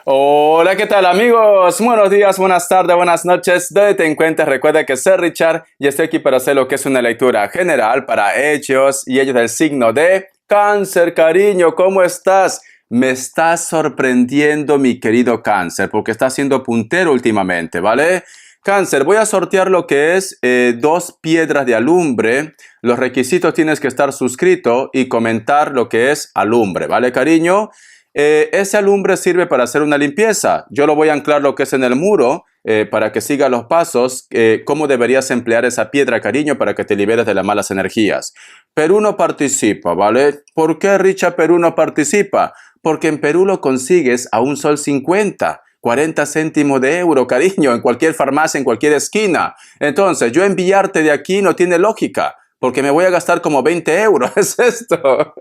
Hola, ¿qué tal amigos? Buenos días, buenas tardes, buenas noches. Donde te encuentres, recuerda que soy Richard y estoy aquí para hacer lo que es una lectura general para ellos y ellos del signo de Cáncer. Cariño, ¿cómo estás? Me estás sorprendiendo, mi querido Cáncer, porque estás siendo puntero últimamente, ¿vale? Cáncer, voy a sortear lo que es 2 piedras de alumbre. Los requisitos: tienes que estar suscrito y comentar lo que es alumbre, ¿vale, cariño? Ese alumbre sirve para hacer una limpieza. Yo lo voy a anclar lo que es en el muro para que siga los pasos. Cómo deberías emplear esa piedra, cariño, para que te liberes de las malas energías. Perú no participa, ¿vale? ¿Por qué, Richard, Perú no participa? Porque en Perú lo consigues a un sol 50. 40 céntimos de euro, cariño, en cualquier farmacia, en cualquier esquina. Entonces, yo enviarte de aquí no tiene lógica, porque me voy a gastar como 20 euros. Es esto.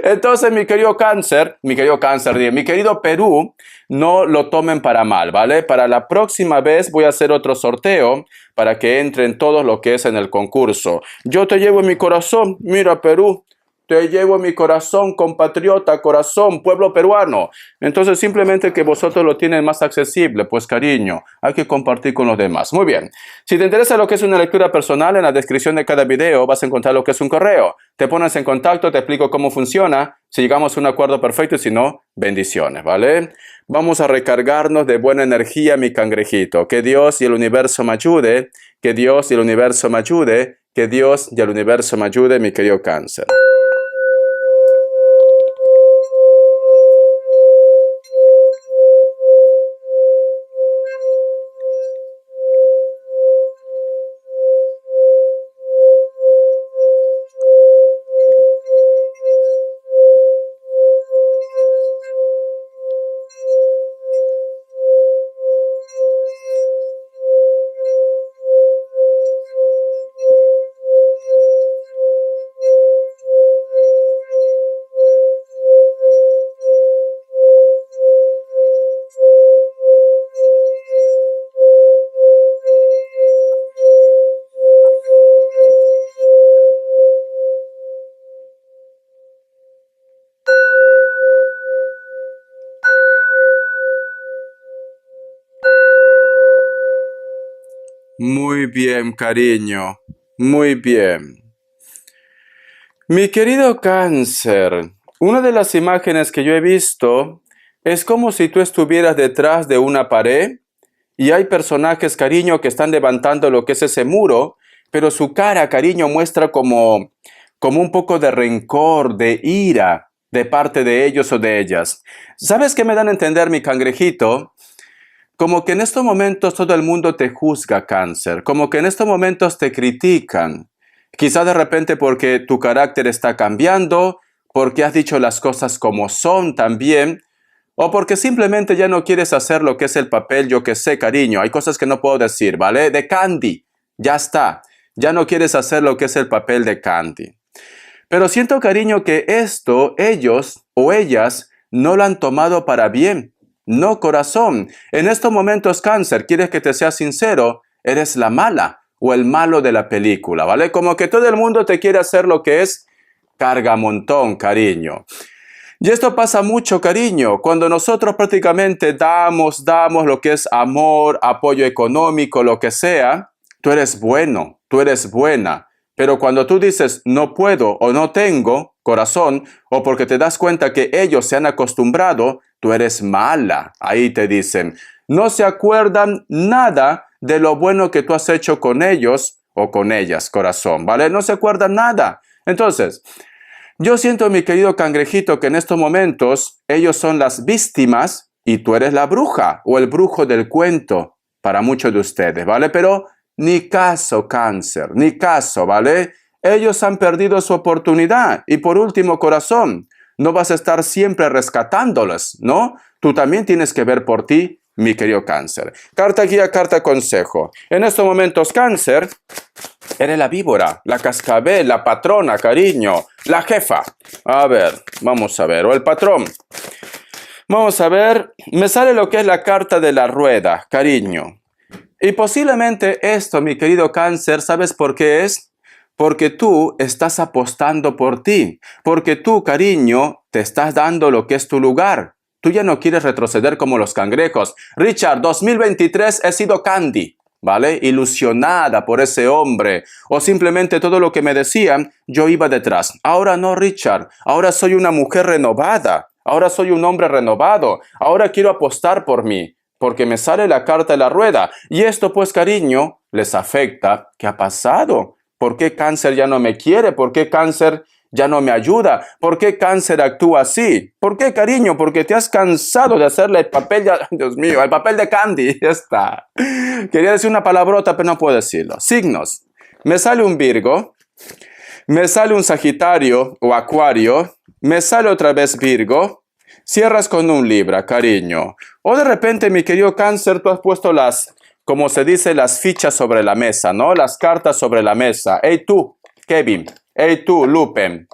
Entonces, mi querido Cáncer, mi querido Perú, no lo tomen para mal, ¿vale? Para la próxima vez voy a hacer otro sorteo para que entren todos lo que es en el concurso. Yo te llevo en mi corazón, mira, Perú. Te llevo en mi corazón, compatriota, corazón, pueblo peruano. Entonces, simplemente que vosotros lo tienen más accesible, pues cariño, hay que compartir con los demás. Muy bien. Si te interesa lo que es una lectura personal, en la descripción de cada video vas a encontrar lo que es un correo. Te pones en contacto, te explico cómo funciona, si llegamos a un acuerdo perfecto y si no, bendiciones, ¿vale? Vamos a recargarnos de buena energía, mi cangrejito. Que Dios y el universo me ayude, que Dios y el universo me ayude, que Dios y el universo me ayude, mi querido Cáncer. Muy bien, cariño. Muy bien. Mi querido Cáncer, una de las imágenes que yo he visto es como si tú estuvieras detrás de una pared y hay personajes, cariño, que están levantando lo que es ese muro, pero su cara, cariño, muestra como un poco de rencor, de ira de parte de ellos o de ellas. ¿Sabes qué me dan a entender, mi cangrejito? Como que en estos momentos todo el mundo te juzga, Cáncer, como que en estos momentos te critican. Quizá de repente porque tu carácter está cambiando, porque has dicho las cosas como son también, o porque simplemente ya no quieres hacer lo que es el papel, yo que sé, cariño. Hay cosas que no puedo decir, ¿vale? De Candy, ya está. Ya no quieres hacer lo que es el papel de Candy. Pero siento, cariño, que esto ellos o ellas no lo han tomado para bien. No, corazón. En estos momentos, Cáncer, ¿quieres que te sea sincero? Eres la mala o el malo de la película, ¿vale? Como que todo el mundo te quiere hacer lo que es cargamontón, cariño. Y esto pasa mucho, cariño, cuando nosotros prácticamente damos lo que es amor, apoyo económico, lo que sea. Tú eres bueno, tú eres buena. Pero cuando tú dices no puedo o no tengo, corazón, o porque te das cuenta que ellos se han acostumbrado, tú eres mala. Ahí te dicen, no se acuerdan nada de lo bueno que tú has hecho con ellos o con ellas, corazón, ¿vale? No se acuerdan nada. Entonces, yo siento, mi querido cangrejito, que en estos momentos ellos son las víctimas y tú eres la bruja o el brujo del cuento para muchos de ustedes, ¿vale? Pero ni caso, Cáncer, ni caso, ¿vale? Ellos han perdido su oportunidad. Y por último, corazón, no vas a estar siempre rescatándolos, ¿no? Tú también tienes que ver por ti, mi querido Cáncer. Carta guía, carta consejo. En estos momentos, Cáncer, eres la víbora, la cascabel, la patrona, cariño, la jefa. A ver, vamos a ver, o el patrón. Vamos a ver, me sale lo que es la carta de la rueda, cariño. Y posiblemente esto, mi querido Cáncer, ¿sabes por qué es? Porque tú estás apostando por ti, porque tú, cariño, te estás dando lo que es tu lugar. Tú ya no quieres retroceder como los cangrejos. Richard, 2023 he sido Candy, ¿vale? Ilusionada por ese hombre. O simplemente todo lo que me decían, yo iba detrás. Ahora no, Richard. Ahora soy una mujer renovada. Ahora soy un hombre renovado. Ahora quiero apostar por mí, porque me sale la carta de la rueda. Y esto, pues, cariño, les afecta. ¿Qué ha pasado? ¿Por qué Cáncer ya no me quiere? ¿Por qué Cáncer ya no me ayuda? ¿Por qué Cáncer actúa así? ¿Por qué, cariño? Porque te has cansado de hacerle el papel de... Dios mío, el papel de Candy. Ya está. Quería decir una palabrota, pero no puedo decirlo. Signos. Me sale un Virgo. Me sale un Sagitario o Acuario. Me sale otra vez Virgo. Cierras con un Libra, cariño. O de repente, mi querido Cáncer, tú has puesto como se dice, las fichas sobre la mesa, ¿no? Las cartas sobre la mesa. Hey tú, Kevin. Hey tú, Lupe.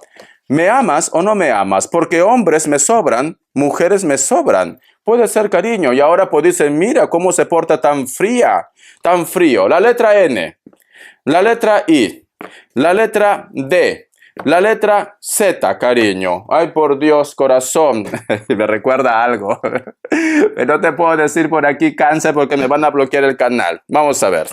¿Me amas o no me amas? Porque hombres me sobran, mujeres me sobran. Puede ser, cariño. Y ahora pues dicen, mira cómo se porta tan fría, tan frío. La letra N, la letra I, la letra D, la letra Z, cariño. Ay, por Dios, corazón. Me recuerda algo. No te puedo decir por aquí, Cáncer, porque me van a bloquear el canal. Vamos a ver.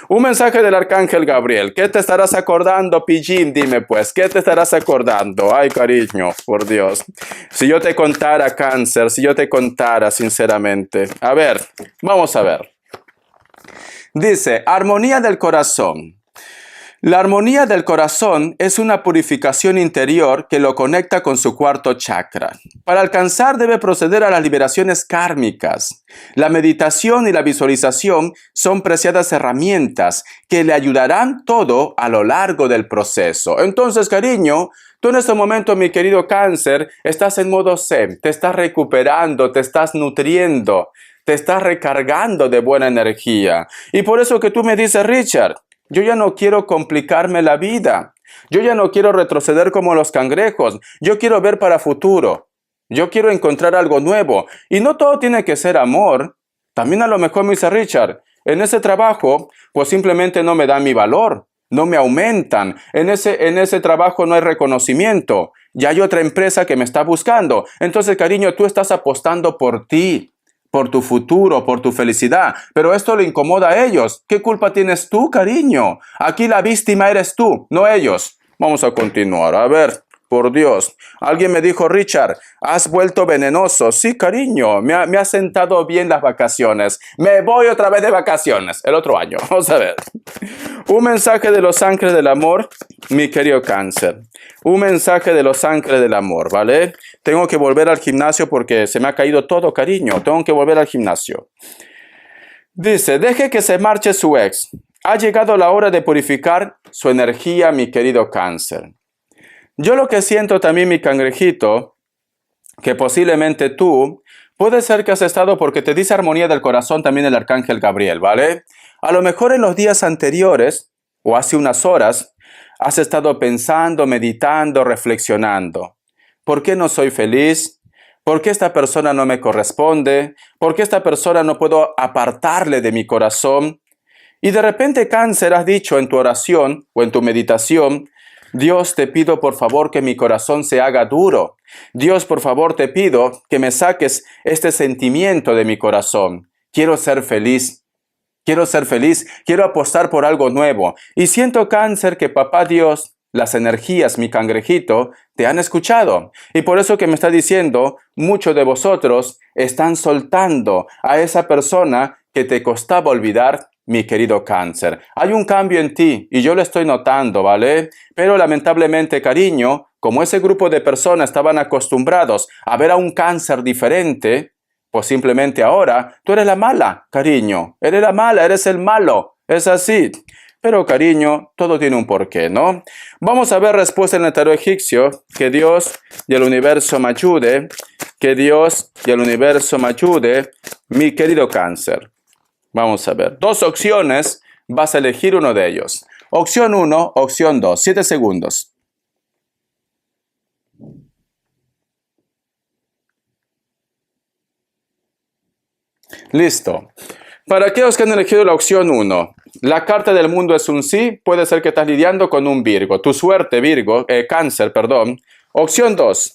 Un mensaje del Arcángel Gabriel. ¿Qué te estarás acordando, Pillín? Dime, pues. ¿Qué te estarás acordando? Ay, cariño, por Dios. Si yo te contara, Cáncer, si yo te contara, sinceramente. A ver, vamos a ver. Dice, armonía del corazón. La armonía del corazón es una purificación interior que lo conecta con su cuarto chakra. Para alcanzar debe proceder a las liberaciones kármicas. La meditación y la visualización son preciadas herramientas que le ayudarán todo a lo largo del proceso. Entonces, cariño, tú en este momento, mi querido Cáncer, estás en modo Zen, te estás recuperando, te estás nutriendo, te estás recargando de buena energía. Y por eso que tú me dices, Richard, yo ya no quiero complicarme la vida. Yo ya no quiero retroceder como los cangrejos. Yo quiero ver para futuro. Yo quiero encontrar algo nuevo. Y no todo tiene que ser amor. También a lo mejor me dice Richard, en ese trabajo, pues simplemente no me dan mi valor. No me aumentan. En ese trabajo no hay reconocimiento. Ya hay otra empresa que me está buscando. Entonces, cariño, tú estás apostando por ti, por tu futuro, por tu felicidad. Pero esto le incomoda a ellos. ¿Qué culpa tienes tú, cariño? Aquí la víctima eres tú, no ellos. Vamos a continuar. A ver, por Dios. Alguien me dijo, Richard, has vuelto venenoso. Sí, cariño, me ha sentado bien las vacaciones. Me voy otra vez de vacaciones el otro año. Vamos a ver. Un mensaje de los ángeles del amor, mi querido Cáncer. Un mensaje de los ángeles del amor, ¿vale? Tengo que volver al gimnasio porque se me ha caído todo, cariño. Tengo que volver al gimnasio. Dice, deje que se marche su ex. Ha llegado la hora de purificar su energía, mi querido Cáncer. Yo lo que siento también, mi cangrejito, que posiblemente tú, puede ser que has estado porque te dice armonía del corazón también el Arcángel Gabriel, ¿vale? A lo mejor en los días anteriores, o hace unas horas, has estado pensando, meditando, reflexionando. ¿Por qué no soy feliz? ¿Por qué esta persona no me corresponde? ¿Por qué esta persona no puedo apartarle de mi corazón? Y de repente, Cáncer, has dicho en tu oración o en tu meditación, Dios, te pido por favor que mi corazón se haga duro. Dios, por favor, te pido que me saques este sentimiento de mi corazón. Quiero ser feliz. Quiero ser feliz, quiero apostar por algo nuevo. Y siento, Cáncer, que papá Dios, las energías, mi cangrejito, te han escuchado. Y por eso que me está diciendo, muchos de vosotros están soltando a esa persona que te costaba olvidar, mi querido Cáncer. Hay un cambio en ti y yo lo estoy notando, ¿vale? Pero lamentablemente, cariño, como ese grupo de personas estaban acostumbrados a ver a un Cáncer diferente, pues simplemente ahora tú eres la mala, cariño. Eres la mala, eres el malo. Es así. Pero, cariño, todo tiene un porqué, ¿no? Vamos a ver respuesta en el tarot egipcio. Que Dios y el universo me ayude. Que Dios y el universo me ayude. Mi querido Cáncer. Vamos a ver. 2 opciones. Vas a elegir uno de ellos. Opción 1, opción 2. 7 segundos. Listo. Para aquellos que han elegido la opción 1, la carta del mundo es un sí, puede ser que estás lidiando con un Virgo. Tu suerte, Cáncer, perdón. Opción 2,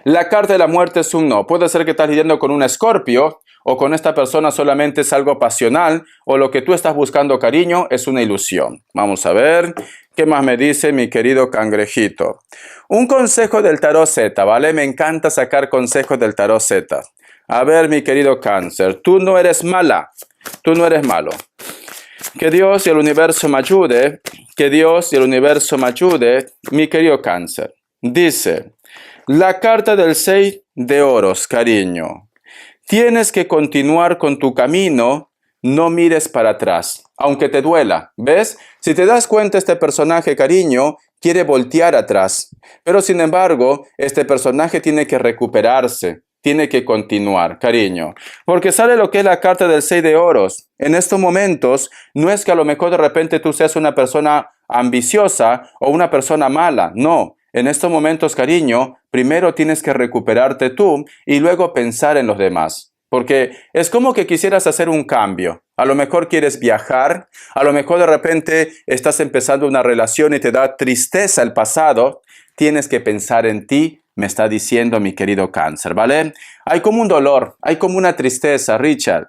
La carta de la muerte es un no. Puede ser que estás lidiando con un Escorpio o con esta persona solamente es algo pasional o lo que tú estás buscando cariño es una ilusión. Vamos a ver qué más me dice mi querido cangrejito. Un consejo del tarot Z, ¿vale? Me encanta sacar consejos del tarot Z. A ver, mi querido Cáncer, tú no eres mala, tú no eres malo. Que Dios y el universo me ayude, que Dios y el universo me ayude, mi querido Cáncer. Dice, la carta del 6 de oros, cariño. Tienes que continuar con tu camino, no mires para atrás, aunque te duela. ¿Ves? Si te das cuenta, este personaje, cariño, quiere voltear atrás. Pero sin embargo, este personaje tiene que recuperarse. Tiene que continuar, cariño. Porque sale lo que es la carta del 6 de oros. En estos momentos, no es que a lo mejor de repente tú seas una persona ambiciosa o una persona mala. No. En estos momentos, cariño, primero tienes que recuperarte tú y luego pensar en los demás. Porque es como que quisieras hacer un cambio. A lo mejor quieres viajar, a lo mejor de repente estás empezando una relación y te da tristeza el pasado. Tienes que pensar en ti, me está diciendo mi querido Cáncer, ¿vale? Hay como un dolor, hay como una tristeza, Richard.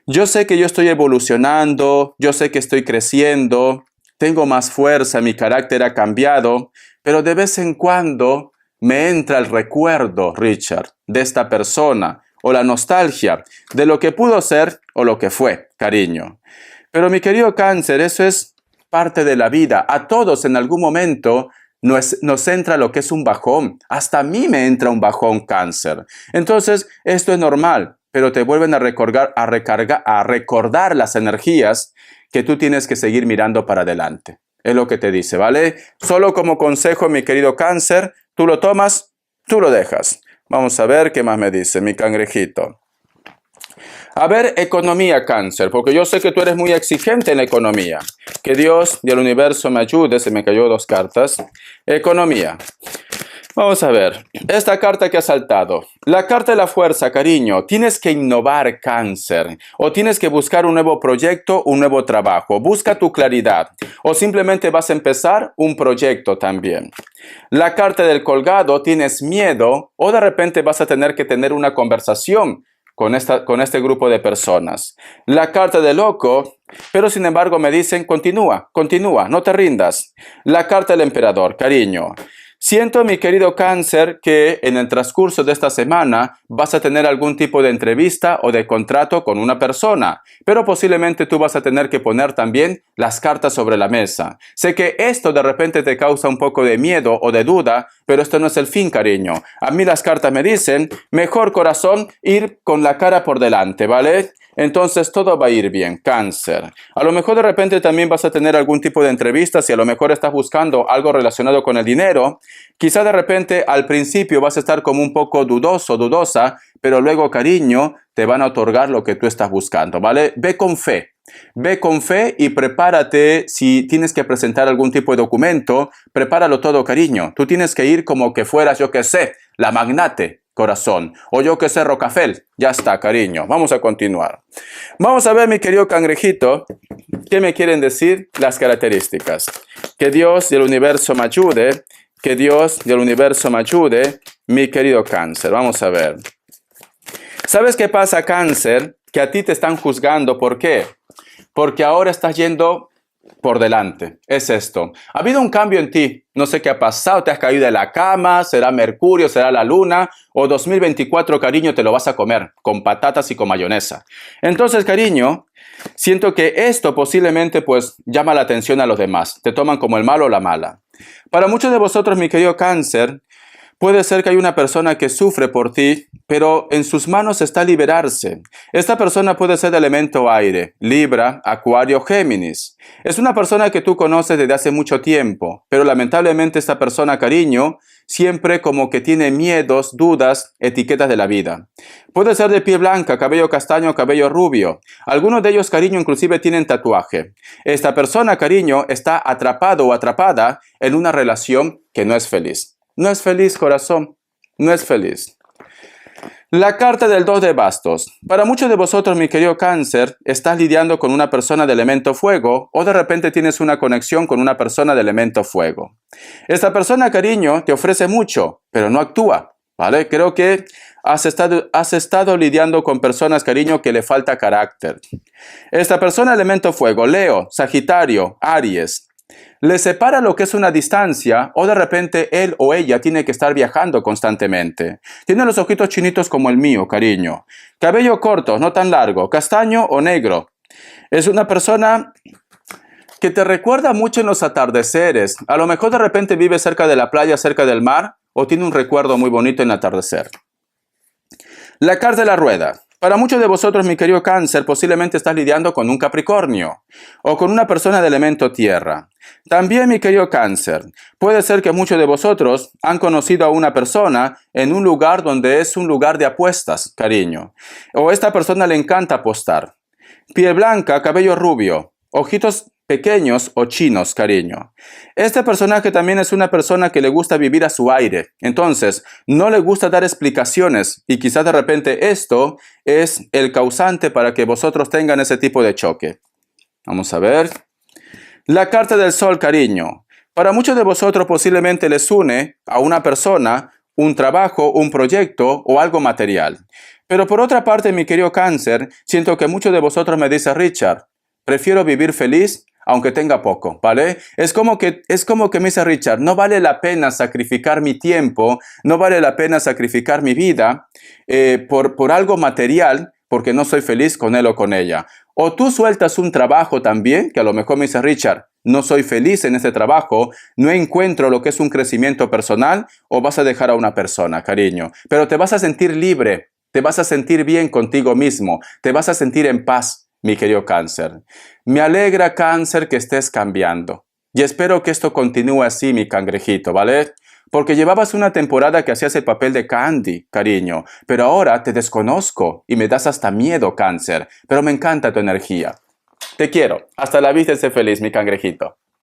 Yo sé que yo estoy evolucionando, yo sé que estoy creciendo, tengo más fuerza, mi carácter ha cambiado, pero de vez en cuando me entra el recuerdo, Richard, de esta persona o la nostalgia de lo que pudo ser o lo que fue, cariño. Pero mi querido Cáncer, eso es parte de la vida. A todos en algún momento nos entra lo que es un bajón. Hasta a mí me entra un bajón, Cáncer. Entonces, esto es normal, pero te vuelven a recordar las energías que tú tienes que seguir mirando para adelante. Es lo que te dice, ¿vale? Solo como consejo, mi querido Cáncer, tú lo tomas, tú lo dejas. Vamos a ver qué más me dice mi cangrejito. A ver, economía, Cáncer, porque yo sé que tú eres muy exigente en la economía. Que Dios y el universo me ayude, se me cayó 2 cartas. Economía. Vamos a ver, esta carta que ha saltado. La carta de la fuerza, cariño. Tienes que innovar, Cáncer. O tienes que buscar un nuevo proyecto, un nuevo trabajo. Busca tu claridad. O simplemente vas a empezar un proyecto también. La carta del colgado, tienes miedo o de repente vas a tener que tener una conversación con este grupo de personas. La carta del loco, pero sin embargo me dicen, continúa, no te rindas. La carta del emperador, cariño. Siento, mi querido Cáncer, que en el transcurso de esta semana vas a tener algún tipo de entrevista o de contrato con una persona, pero posiblemente tú vas a tener que poner también las cartas sobre la mesa. Sé que esto de repente te causa un poco de miedo o de duda, pero esto no es el fin, cariño. A mí las cartas me dicen, mejor corazón, ir con la cara por delante, ¿vale? Entonces todo va a ir bien, Cáncer. A lo mejor de repente también vas a tener algún tipo de entrevista, si a lo mejor estás buscando algo relacionado con el dinero. Quizá de repente al principio vas a estar como un poco dudoso, dudosa, pero luego, cariño, te van a otorgar lo que tú estás buscando, ¿vale? Ve con fe. Ve con fe y prepárate. Si tienes que presentar algún tipo de documento, prepáralo todo, cariño. Tú tienes que ir como que fueras, yo qué sé, la magnate, corazón. O yo que sé, Rockefeller. Ya está, cariño. Vamos a continuar. Vamos a ver, mi querido cangrejito, qué me quieren decir las características. Que Dios y el universo me ayude. Que Dios y el universo me ayude, mi querido Cáncer. Vamos a ver. ¿Sabes qué pasa, Cáncer? Que a ti te están juzgando. ¿Por qué? Porque ahora estás yendo por delante. Es esto. Ha habido un cambio en ti. No sé qué ha pasado. Te has caído de la cama. Será Mercurio, será la luna. O 2024, cariño, te lo vas a comer con patatas y con mayonesa. Entonces, cariño, siento que esto posiblemente pues llama la atención a los demás. Te toman como el malo o la mala. Para muchos de vosotros, mi querido Cáncer, puede ser que hay una persona que sufre por ti, pero en sus manos está liberarse. Esta persona puede ser de elemento aire, Libra, Acuario, Géminis. Es una persona que tú conoces desde hace mucho tiempo, pero lamentablemente esta persona, cariño, siempre como que tiene miedos, dudas, etiquetas de la vida. Puede ser de piel blanca, cabello castaño, cabello rubio. Algunos de ellos, cariño, inclusive tienen tatuaje. Esta persona, cariño, está atrapado o atrapada en una relación que no es feliz. No es feliz, corazón. No es feliz. La carta del 2 de bastos. Para muchos de vosotros, mi querido Cáncer, estás lidiando con una persona de elemento fuego o de repente tienes una conexión con una persona de elemento fuego. Esta persona, cariño, te ofrece mucho, pero no actúa. ¿vale? Creo que has estado lidiando con personas, cariño, que le falta carácter. Esta persona, elemento fuego, Leo, Sagitario, Aries. Le separa lo que es una distancia o de repente él o ella tiene que estar viajando constantemente. Tiene los ojitos chinitos como el mío, cariño. Cabello corto, no tan largo, castaño o negro. Es una persona que te recuerda mucho en los atardeceres. A lo mejor de repente vive cerca de la playa, cerca del mar, o tiene un recuerdo muy bonito en el atardecer. La carta de la rueda. Para muchos de vosotros, mi querido Cáncer, posiblemente estás lidiando con un Capricornio o con una persona de elemento tierra. También, mi querido Cáncer, puede ser que muchos de vosotros han conocido a una persona en un lugar donde es un lugar de apuestas, cariño. O a esta persona le encanta apostar. Piel blanca, cabello rubio, ojitos pequeños o chinos, cariño. Este personaje también es una persona que le gusta vivir a su aire. Entonces, no le gusta dar explicaciones y quizás de repente esto es el causante para que vosotros tengan ese tipo de choque. Vamos a ver. La carta del sol, cariño. Para muchos de vosotros posiblemente les une a una persona, un trabajo, un proyecto o algo material. Pero por otra parte, mi querido Cáncer, siento que muchos de vosotros me dicen, Richard, prefiero vivir feliz aunque tenga poco, ¿vale? Es como que me dice Richard, no vale la pena sacrificar mi tiempo, no vale la pena sacrificar mi vida por algo material, porque no soy feliz con él o con ella. O tú sueltas un trabajo también, que a lo mejor me dice Richard, no soy feliz en este trabajo, no encuentro lo que es un crecimiento personal, o vas a dejar a una persona, cariño. Pero te vas a sentir libre, te vas a sentir bien contigo mismo, te vas a sentir en paz. Mi querido Cáncer, me alegra, Cáncer, que estés cambiando. Y espero que esto continúe así, mi cangrejito, ¿vale? Porque llevabas una temporada que hacías el papel de Candy, cariño. Pero ahora te desconozco y me das hasta miedo, Cáncer. Pero me encanta tu energía. Te quiero. Hasta la vista y sé feliz, mi cangrejito.